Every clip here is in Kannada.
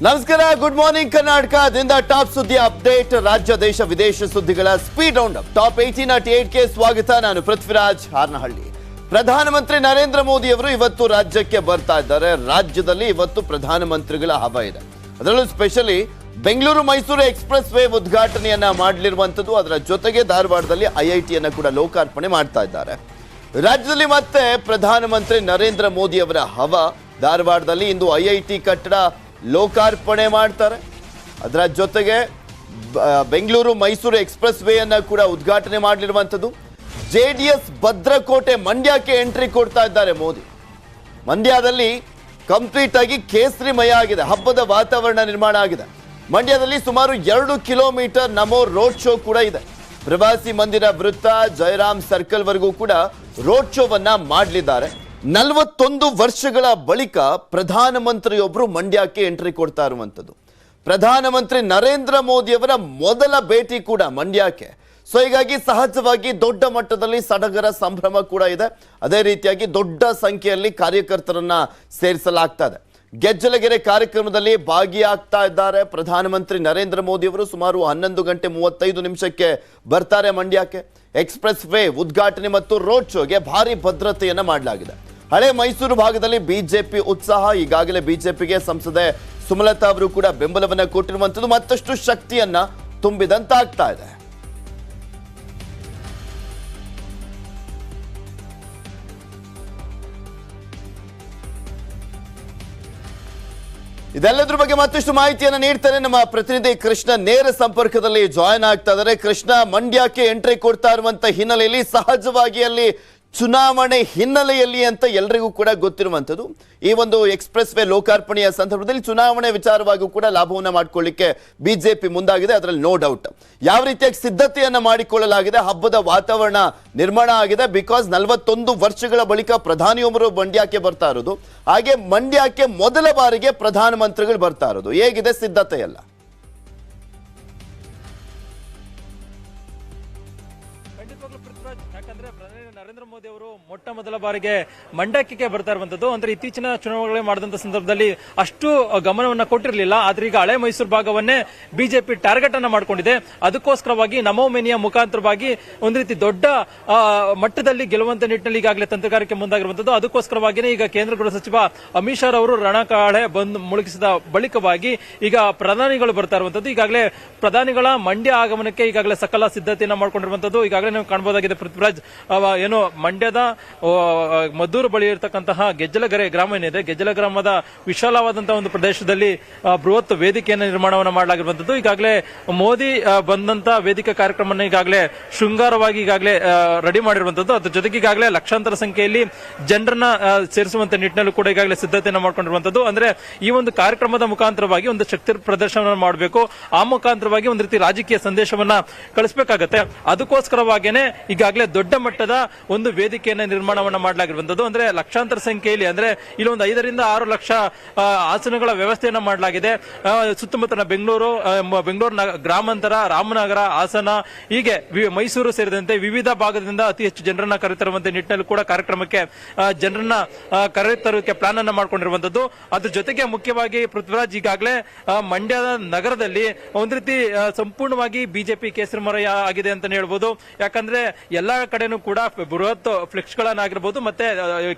ನಮಸ್ಕಾರ, ಗುಡ್ ಮಾರ್ನಿಂಗ್ ಕರ್ನಾಟಕದಿಂದ ಟಾಪ್ ಸುದ್ದಿ ಅಪ್ಡೇಟ್. ರಾಜ್ಯ ದೇಶ ವಿದೇಶ ಸುದ್ದಿಗಳ ಸ್ಪೀಡ್ ರೌಂಡ್ ಅಪ್. ಟಾಪ್ 18 ಸ್ವಾಗತ. ನಾನು ಪೃಥ್ವಿರಾಜ್ ಹಾರ್ನಹಳ್ಳಿ. ಪ್ರಧಾನಮಂತ್ರಿ ನರೇಂದ್ರ ಮೋದಿ ಅವರು ಇವತ್ತು ರಾಜ್ಯಕ್ಕೆ ಬರ್ತಾ ಇದ್ದಾರೆ. ರಾಜ್ಯದಲ್ಲಿ ಇವತ್ತು ಪ್ರಧಾನಮಂತ್ರಿಗಳ ಹವಾ ಇದೆ. ಅದರಲ್ಲೂ specially Bengaluru Mysuru expressway ಉದ್ಘಾಟನೆಯನ್ನ ಮಾಡಲಿರುವಂತದ್ದು. ಅದರ ಜೊತೆಗೆ ಧಾರವಾಡದಲ್ಲಿ ಐಐಟಿಯನ್ನ ಕೂಡ ಲೋಕಾರ್ಪಣೆ ಮಾಡ್ತಾ ಇದ್ದಾರೆ. ರಾಜ್ಯದಲ್ಲಿ ಮತ್ತೆ ಪ್ರಧಾನಮಂತ್ರಿ ನರೇಂದ್ರ ಮೋದಿ ಅವರ ಹವಾ. ಧಾರವಾಡದಲ್ಲಿ ಇಂದು ಐಐಟಿ ಕಟ್ಟಡ ಲೋಕಾರ್ಪಣೆ ಮಾಡ್ತಾರೆ. ಅದರ ಜೊತೆಗೆ ಬೆಂಗಳೂರು ಮೈಸೂರು ಎಕ್ಸ್ಪ್ರೆಸ್ ವೇ ಅನ್ನ ಕೂಡ ಉದ್ಘಾಟನೆ ಮಾಡಲಿರುವಂಥದ್ದು. ಜೆಡಿಎಸ್ ಭದ್ರಕೋಟೆ ಮಂಡ್ಯಕ್ಕೆ ಎಂಟ್ರಿ ಕೊಡ್ತಾ ಇದ್ದಾರೆ ಮೋದಿ. ಮಂಡ್ಯದಲ್ಲಿ ಕಂಪ್ಲೀಟ್ ಆಗಿ ಕೇಸರಿಮಯ ಆಗಿದೆ. ಹಬ್ಬದ ವಾತಾವರಣ ನಿರ್ಮಾಣ ಆಗಿದೆ. ಮಂಡ್ಯದಲ್ಲಿ ಸುಮಾರು 2 ಕಿಲೋಮೀಟರ್ ನಮೋ ರೋಡ್ ಶೋ ಕೂಡ ಇದೆ. ಪ್ರವಾಸಿ ಮಂದಿರ ವೃತ್ತ, ಜಯರಾಮ್ ಸರ್ಕಲ್ ವರೆಗೂ ಕೂಡ ರೋಡ್ ಶೋವನ್ನ ಮಾಡಲಿದ್ದಾರೆ. 41 ವರ್ಷಗಳ ಬಳಿಕ ಪ್ರಧಾನಮಂತ್ರಿಯೊಬ್ಬರು ಮಂಡ್ಯಕ್ಕೆ ಎಂಟ್ರಿ ಕೊಡ್ತಾ ಇರುವಂಥದ್ದು. ಪ್ರಧಾನಮಂತ್ರಿ ನರೇಂದ್ರ ಮೋದಿ ಅವರ ಮೊದಲ ಭೇಟಿ ಕೂಡ ಮಂಡ್ಯಕ್ಕೆ. ಸೊ ಹೀಗಾಗಿ ಸಹಜವಾಗಿ ದೊಡ್ಡ ಮಟ್ಟದಲ್ಲಿ ಸಡಗರ ಸಂಭ್ರಮ ಕೂಡ ಇದೆ. ಅದೇ ರೀತಿಯಾಗಿ ದೊಡ್ಡ ಸಂಖ್ಯೆಯಲ್ಲಿ ಕಾರ್ಯಕರ್ತರನ್ನ ಸೇರಿಸಲಾಗ್ತಾ ಇದೆ. ಗೆಜ್ಜಲಗೆರೆ ಕಾರ್ಯಕ್ರಮದಲ್ಲಿ ಭಾಗಿಯಾಗ್ತಾ ಇದ್ದಾರೆ ಪ್ರಧಾನಮಂತ್ರಿ ನರೇಂದ್ರ ಮೋದಿ ಅವರು. ಸುಮಾರು 11:35 ಬರ್ತಾರೆ ಮಂಡ್ಯಕ್ಕೆ. ಎಕ್ಸ್ಪ್ರೆಸ್ ವೇ ಉದ್ಘಾಟನೆ ಮತ್ತು ರೋಡ್ ಶೋಗೆ ಭಾರಿ ಭದ್ರತೆಯನ್ನ ಮಾಡಲಾಗಿದೆ. ಹಳೆ ಮೈಸೂರು ಭಾಗದಲ್ಲಿ ಬಿಜೆಪಿ ಉತ್ಸಾಹ. ಈಗಾಗಲೇ ಬಿಜೆಪಿಗೆ ಸಂಸದೆ ಸುಮಲತಾ ಅವರು ಕೂಡ ಬೆಂಬಲವನ್ನ ಕೊಟ್ಟಿರುವಂತದ್ದು ಮತ್ತಷ್ಟು ಶಕ್ತಿಯನ್ನ ತುಂಬಿದಂತಾಗ್ತಾ ಇದೆ. ಇದೆಲ್ಲದ್ರ ಬಗ್ಗೆ ಮತ್ತಷ್ಟು ಮಾಹಿತಿಯನ್ನು ನೀಡ್ತಾರೆ ನಮ್ಮ ಪ್ರತಿನಿಧಿ ಕೃಷ್ಣ. ನೇರ ಸಂಪರ್ಕದಲ್ಲಿ ಜಾಯಿನ್ ಆಗ್ತಾ ಇದ್ದಾರೆ. ಕೃಷ್ಣ, ಮಂಡ್ಯಕ್ಕೆ ಎಂಟ್ರಿ ಕೊಡ್ತಾ ಇರುವಂತ ಹಿನ್ನೆಲೆಯಲ್ಲಿ ಸಹಜವಾಗಿ ಅಲ್ಲಿ ಚುನಾವಣೆ ಹಿನ್ನೆಲೆಯಲ್ಲಿ ಅಂತ ಎಲ್ರಿಗೂ ಕೂಡ ಗೊತ್ತಿರುವಂಥದ್ದು. ಈ ಒಂದು ಎಕ್ಸ್ಪ್ರೆಸ್ ವೇ ಲೋಕಾರ್ಪಣೆಯ ಸಂದರ್ಭದಲ್ಲಿ ಚುನಾವಣೆ ವಿಚಾರವಾಗಿ ಕೂಡ ಲಾಭವನ್ನು ಮಾಡಿಕೊಳ್ಳಿಕ್ಕೆ ಬಿಜೆಪಿ ಮುಂದಾಗಿದೆ. ಅದರಲ್ಲಿ ನೋ ಡೌಟ್. ಯಾವ ರೀತಿಯಾಗಿ ಸಿದ್ಧತೆಯನ್ನ ಮಾಡಿಕೊಳ್ಳಲಾಗಿದೆ, ಹಬ್ಬದ ವಾತಾವರಣ ನಿರ್ಮಾಣ ಆಗಿದೆ. ಬಿಕಾಸ್ 41 ವರ್ಷಗಳ ಬಳಿಕ ಪ್ರಧಾನಿಯೊಬ್ಬರು ಮಂಡ್ಯಕ್ಕೆ ಬರ್ತಾ ಇರೋದು. ಹಾಗೆ ಮಂಡ್ಯಕ್ಕೆ ಮೊದಲ ಬಾರಿಗೆ ಪ್ರಧಾನಮಂತ್ರಿಗಳು ಬರ್ತಾ ಇರೋದು. ಹೇಗಿದೆ ಸಿದ್ಧತೆ ಎಲ್ಲ? ಯಾಕಂದ್ರೆ ಪ್ರಧಾನಿ ನರೇಂದ್ರ ಮೋದಿ ಅವರು ಮೊಟ್ಟ ಮೊದಲ ಬಾರಿಗೆ ಮಂಡ್ಯಕ್ಕೆ ಬರ್ತಾ ಇರುವಂತದ್ದು. ಅಂದ್ರೆ ಇತ್ತೀಚಿನ ಚುನಾವಣೆಗಳು ಮಾಡಿದಂತ ಸಂದರ್ಭದಲ್ಲಿ ಅಷ್ಟು ಗಮನವನ್ನ ಕೊಟ್ಟಿರಲಿಲ್ಲ. ಆದ್ರೆ ಈಗ ಹಳೆ ಮೈಸೂರು ಭಾಗವನ್ನೇ ಬಿಜೆಪಿ ಟಾರ್ಗೆಟ್ ಅನ್ನ ಮಾಡ್ಕೊಂಡಿದೆ. ಅದಕ್ಕೋಸ್ಕರವಾಗಿ ನಮೋ ಮೆನಿಯ ಮುಖಾಂತರವಾಗಿ ಒಂದು ರೀತಿ ದೊಡ್ಡ ಮಟ್ಟದಲ್ಲಿ ಗೆಲ್ಲುವಂತ ನಿಟ್ಟಿನಲ್ಲಿ ಈಗಾಗಲೇ ತಂತ್ರಗಾರಿಕೆ ಮುಂದಾಗಿರುವಂತದ್ದು. ಅದಕ್ಕೋಸ್ಕರವಾಗಿಯೇ ಈಗ ಕೇಂದ್ರ ಗೃಹ ಸಚಿವ ಅಮಿತ್ ಶಾ ಅವರು ರಣಕಾಳೆ ಬಂದು ಮುಳುಗಿಸಿದ ಬಳಿಕವಾಗಿ ಈಗ ಪ್ರಧಾನಿಗಳು ಬರ್ತಾ ಇರುವಂತದ್ದು. ಈಗಾಗಲೇ ಪ್ರಧಾನಿಗಳ ಮಂಡ್ಯ ಆಗಮನಕ್ಕೆ ಈಗಾಗಲೇ ಸಕಲ ಸಿದ್ಧತೆಯನ್ನ ಮಾಡ್ಕೊಂಡಿರುವಂತದ್ದು. ಈಗಾಗಲೇ ನಾವು ಕಾಣಬಹುದಾಗಿದೆ ಪೃಥ್ವಿರಾಜ್. ಏನು ಮಂಡ್ಯದ ಮದ್ದೂರು ಬಳಿ ಇರತಕ್ಕಂತಹ ಗೆಜ್ಜಲಗೆರೆ ಗ್ರಾಮ ಏನಿದೆ, ಗೆಜ್ಜಲ ಗ್ರಾಮದ ವಿಶಾಲವಾದಂತಹ ಒಂದು ಪ್ರದೇಶದಲ್ಲಿ ಬೃಹತ್ ವೇದಿಕೆಯನ್ನು ನಿರ್ಮಾಣವನ್ನು ಮಾಡಲಾಗಿರುವಂತದ್ದು. ಈಗಾಗಲೇ ಮೋದಿ ಬಂದಂತ ವೇದಿಕೆ ಕಾರ್ಯಕ್ರಮ ಈಗಾಗಲೇ ಶೃಂಗಾರವಾಗಿ ಈಗಾಗಲೇ ರೆಡಿ ಮಾಡಿರುವಂತದ್ದು. ಅದ್ರ ಜೊತೆಗೆ ಈಗಾಗಲೇ ಲಕ್ಷಾಂತರ ಸಂಖ್ಯೆಯಲ್ಲಿ ಜನರನ್ನ ಸೇರಿಸುವಂತ ನಿಟ್ಟಿನಲ್ಲೂ ಕೂಡ ಈಗಾಗಲೇ ಸಿದ್ಧತೆಯನ್ನು ಮಾಡ್ಕೊಂಡಿರುವಂತದ್ದು. ಅಂದ್ರೆ ಈ ಒಂದು ಕಾರ್ಯಕ್ರಮದ ಮುಖಾಂತರವಾಗಿ ಒಂದು ಶಕ್ತಿ ಪ್ರದರ್ಶನ ಮಾಡಬೇಕು. ಆ ಮುಖಾಂತರವಾಗಿ ಒಂದು ರೀತಿ ರಾಜಕೀಯ ಸಂದೇಶವನ್ನ ಕಳಿಸಬೇಕಾಗತ್ತೆ. ಅದಕ್ಕೋಸ್ಕರವಾಗಿಯೇ ಈಗಾಗಲೇ ದೊಡ್ಡ ಮಟ್ಟದ ಒಂದು ವೇದಿಕೆಯನ್ನ ನಿರ್ಮಾಣವನ್ನ ಮಾಡಲಾಗಿರುವಂತದ್ದು. ಅಂದ್ರೆ ಲಕ್ಷಾಂತರ ಸಂಖ್ಯೆಯಲ್ಲಿ, ಅಂದ್ರೆ ಇಲ್ಲೊಂದು 5 ರಿಂದ 6 ಲಕ್ಷ ಆಸನಗಳ ವ್ಯವಸ್ಥೆಯನ್ನ ಮಾಡಲಾಗಿದೆ. ಸುತ್ತಮುತ್ತಲ ಬೆಂಗಳೂರು ಗ್ರಾಮಾಂತರ, ರಾಮನಗರ, ಹಾಸನ, ಹೀಗೆ ಮೈಸೂರು ಸೇರಿದಂತೆ ವಿವಿಧ ಭಾಗದಿಂದ ಅತಿ ಹೆಚ್ಚು ಜನರನ್ನ ಕರೆತರುವಂತೆ ನಿಟ್ಟಿನಲ್ಲಿ ಕೂಡ ಕಾರ್ಯಕ್ರಮಕ್ಕೆ ಜನರನ್ನ ಕರೆತರೋಕೆ ಪ್ಲಾನ್ ಅನ್ನ ಮಾಡ್ಕೊಂಡಿರುವಂತದ್ದು. ಅದ್ರ ಜೊತೆಗೆ ಮುಖ್ಯವಾಗಿ ಪೃಥ್ವಿರಾಜ್ ಈಗಾಗಲೇ ಮಂಡ್ಯದ ನಗರದಲ್ಲಿ ಒಂದು ರೀತಿ ಸಂಪೂರ್ಣವಾಗಿ ಬಿಜೆಪಿ ಕೇಸರಿಮಯ ಆಗಿದೆ ಅಂತ ಹೇಳ್ಬೋದು. ಯಾಕಂದ್ರೆ ಎಲ್ಲಾ ಕಡೆನೂ ಕೂಡ ಬೃಹತ್ ಫ್ಲೆಕ್ಸ್ ಗಳನ್ನಾಗಿರ್ಬೋದು, ಮತ್ತೆ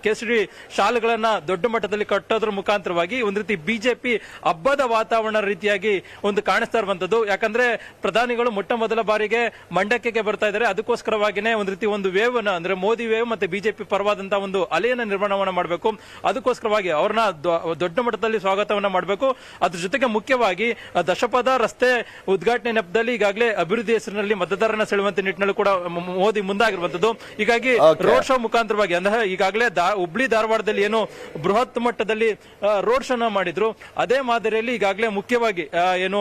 ಕೇಸರಿ ಶಾಲೆಗಳನ್ನ ದೊಡ್ಡ ಮಟ್ಟದಲ್ಲಿ ಕಟ್ಟೋದ್ರ ಮುಖಾಂತರವಾಗಿ ಒಂದು ರೀತಿ ಬಿಜೆಪಿ ಹಬ್ಬದ ವಾತಾವರಣ ರೀತಿಯಾಗಿ ಒಂದು ಕಾಣಿಸ್ತಾ ಇರುವಂತದ್ದು. ಯಾಕಂದ್ರೆ ಪ್ರಧಾನಿಗಳು ಮೊಟ್ಟ ಮೊದಲ ಬಾರಿಗೆ ಮಂಡ್ಯಕ್ಕೆ ಬರ್ತಾ ಇದ್ದಾರೆ. ಅದಕ್ಕೋಸ್ಕರವಾಗಿನೇ ಒಂದು ರೀತಿ ಒಂದು ವೇವ್ ಅನ್ನ, ಅಂದ್ರೆ ಮೋದಿ ವೇವ್ ಮತ್ತೆ ಬಿಜೆಪಿ ಪರವಾದಂತಹ ಒಂದು ಅಲೆಯನ್ನ ನಿರ್ಮಾಣವನ್ನ ಮಾಡಬೇಕು. ಅದಕ್ಕೋಸ್ಕರವಾಗಿ ಅವ್ರನ್ನ ದೊಡ್ಡ ಮಟ್ಟದಲ್ಲಿ ಸ್ವಾಗತವನ್ನ ಮಾಡಬೇಕು. ಅದ್ರ ಜೊತೆಗೆ ಮುಖ್ಯವಾಗಿ ದಶಪಥ ರಸ್ತೆ ಉದ್ಘಾಟನೆ ನೆಪದಲ್ಲಿ ಈಗಾಗಲೇ ಅಭಿವೃದ್ಧಿ ಹೆಸರಿನಲ್ಲಿ ಮತದಾರನ ಸೆಳೆಯುವಂತ ನಿಟ್ಟಿನಲ್ಲಿ ಕೂಡ ಮೋದಿ ಮುಂದಾಗಿರುವಂತದ್ದು. ಹೀಗಾಗಿ ರೋಡ್ ಶೋ ಮುಖಾಂತರವಾಗಿ, ಅಂದ್ರೆ ಈಗಾಗಲೇ ಹುಬ್ಳಿ ಧಾರವಾಡದಲ್ಲಿ ಏನು ಬೃಹತ್ ಮಟ್ಟದಲ್ಲಿ ರೋಡ್ ಶೋನ ಮಾಡಿದ್ರು, ಅದೇ ಮಾದರಿಯಲ್ಲಿ ಈಗಾಗಲೇ ಮುಖ್ಯವಾಗಿ ಏನು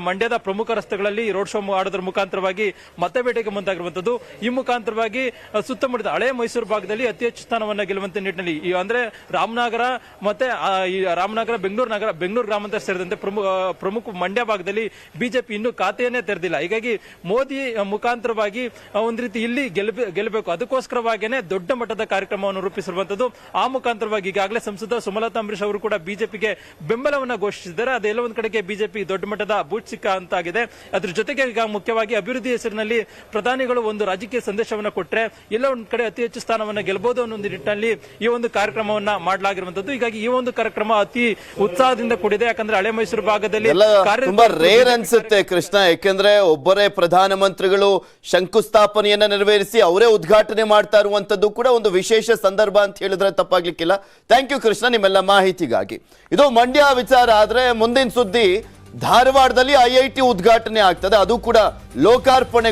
ಮಂಡ್ಯದ ಪ್ರಮುಖ ರಸ್ತೆಗಳಲ್ಲಿ ರೋಡ್ ಶೋ ಮಾಡೋದ್ರ ಮುಖಾಂತರವಾಗಿ ಮತಬೇಟೆಗೆ ಮುಂದಾಗಿರುವಂತದ್ದು. ಈ ಮುಖಾಂತರವಾಗಿ ಸುತ್ತಮುತ್ತಲ ಹಳೆ ಮೈಸೂರು ಭಾಗದಲ್ಲಿ ಅತಿ ಹೆಚ್ಚು ಸ್ಥಾನವನ್ನ ಗೆಲ್ಲುವಂತ ನಿಟ್ಟಿನಲ್ಲಿ, ಅಂದ್ರೆ ರಾಮನಗರ ಮತ್ತೆ ಬೆಂಗಳೂರು ಗ್ರಾಮಾಂತರ ಸೇರಿದಂತೆ ಪ್ರಮುಖ ಮಂಡ್ಯ ಭಾಗದಲ್ಲಿ ಬಿಜೆಪಿ ಇನ್ನೂ ಖಾತೆಯನ್ನೇ ತೆರೆದಿಲ್ಲ. ಹೀಗಾಗಿ ಮೋದಿ ಮುಖಾಂತರವಾಗಿ ಒಂದು ರೀತಿ ಇಲ್ಲಿ ಗೆಲ್ಲಬೇಕು. ಅದಕ್ಕೋಸ್ಕರವಾಗಿಯೇ ದೊಡ್ಡ ಮಟ್ಟದ ಕಾರ್ಯಕ್ರಮವನ್ನು ರೂಪಿಸಿರುವಂತದ್ದು. ಆ ಮುಖಾಂತರವಾಗಿ ಈಗಾಗಲೇ ಸಂಸದ ಸುಮಲತಾ ಅಂಬರೀಶ್ ಅವರು ಕೂಡ ಬಿಜೆಪಿಗೆ ಬೆಂಬಲವನ್ನ ಘೋಷಿಸಿದ್ದಾರೆ. ಅದೆಲ್ಲ ಒಂದ್ ಕಡೆಗೆ ಬಿಜೆಪಿ ದೊಡ್ಡ ಮಟ್ಟದ ಬೂಟ್ ಸಿಕ್ಕ ಅಂತಾಗಿದೆ. ಅದ್ರ ಜೊತೆಗೆ ಈಗ ಮುಖ್ಯವಾಗಿ ಅಭಿವೃದ್ಧಿ ಹೆಸರಿನಲ್ಲಿ ಪ್ರಧಾನಿಗಳು ಒಂದು ರಾಜಕೀಯ ಸಂದೇಶವನ್ನ ಕೊಟ್ಟರೆ ಎಲ್ಲ ಒಂದ್ ಕಡೆ ಅತಿ ಹೆಚ್ಚು ಸ್ಥಾನವನ್ನ ಗೆಲ್ಲಬಹುದು ಅನ್ನೋ ಒಂದು ನಿಟ್ಟಿನಲ್ಲಿ ಈ ಒಂದು ಕಾರ್ಯಕ್ರಮವನ್ನ ಮಾಡಲಾಗಿರುವಂತದ್ದು. ಹೀಗಾಗಿ ಈ ಒಂದು ಕಾರ್ಯಕ್ರಮ ಅತಿ ಉತ್ಸಾಹದಿಂದ ಕೂಡಿದೆ. ಯಾಕಂದ್ರೆ ಹಳೆ ಮೈಸೂರು ಭಾಗದಲ್ಲಿ ತುಂಬಾ ರೇರ್ ಅನ್ಸುತ್ತೆ ಕೃಷ್ಣ, ಯಾಕೆಂದ್ರೆ ಒಬ್ಬರೇ ಪ್ರಧಾನಮಂತ್ರಿಗಳು ಶಂಕುಸ್ಥಾಪನೆಯನ್ನ ನೆರವೇರಿಸಿ ಅವರೇ ಉದ್ಘಾಟನೆ ಮಾಡ್ತಾ ಇರುವಂತದ್ದು ಕೂಡ ಒಂದು ವಿಶೇಷ ಸಂದರ್ಭ ಅಂತ ಹೇಳಿದ್ರೆ ತಪ್ಪಾಗ್ಲಿಕ್ಕಿಲ್ಲ. ಥ್ಯಾಂಕ್ ಯು ಕೃಷ್ಣ ನಿಮ್ಮೆಲ್ಲ ಮಾಹಿತಿಗಾಗಿ. ಇದು ಮಂಡ್ಯ ವಿಚಾರ. ಆದ್ರೆ ಮುಂದಿನ ಸುದ್ದಿ ಧಾರವಾಡದಲ್ಲಿ IIT ಉದ್ಘಾಟನೆ ಆಗ್ತದೆ, ಅದು ಕೂಡ ಲೋಕಾರ್ಪಣೆ